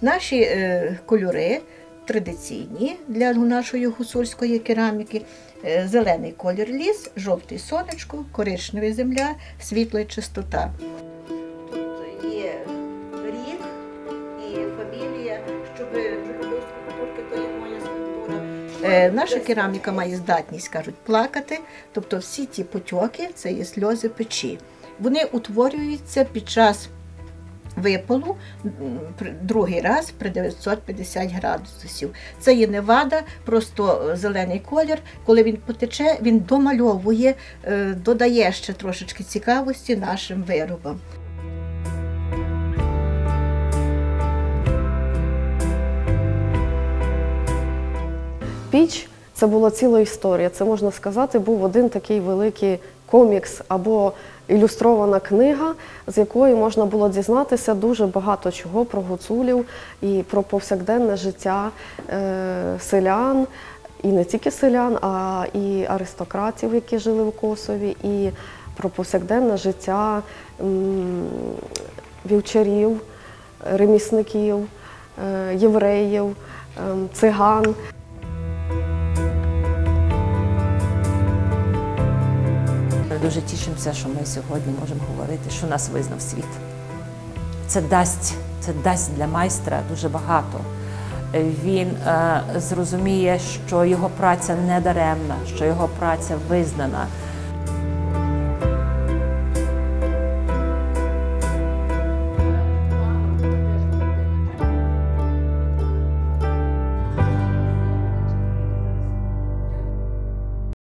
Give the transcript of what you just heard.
Наші кольори традиційні для нашої гуцульської кераміки. Зелений колір ліс, жовтий сонечко, коричневий земля, світло і чистота. Тут є рік і фамілія, щоб то є моя скульптура. Наша кераміка має здатність, кажуть, плакати, тобто всі ті потьоки – це є сльози печі. Вони утворюються під час випалу другий раз при 950 градусів. Це є не вада, просто зелений колір. Коли він потече, він домальовує, додає ще трошечки цікавості нашим виробам. Піч – це була ціла історія. Це, можна сказати, був один такий великий комікс або ілюстрована книга, з якої можна було дізнатися дуже багато чого про гуцулів і про повсякденне життя селян, і не тільки селян, а і аристократів, які жили в Косові, і про повсякденне життя вівчарів, ремісників, євреїв, циган. Дуже тішимося, що ми сьогодні можемо говорити, що нас визнав світ. Це дасть для майстра дуже багато. Він зрозуміє, що його праця не даремна, що його праця визнана.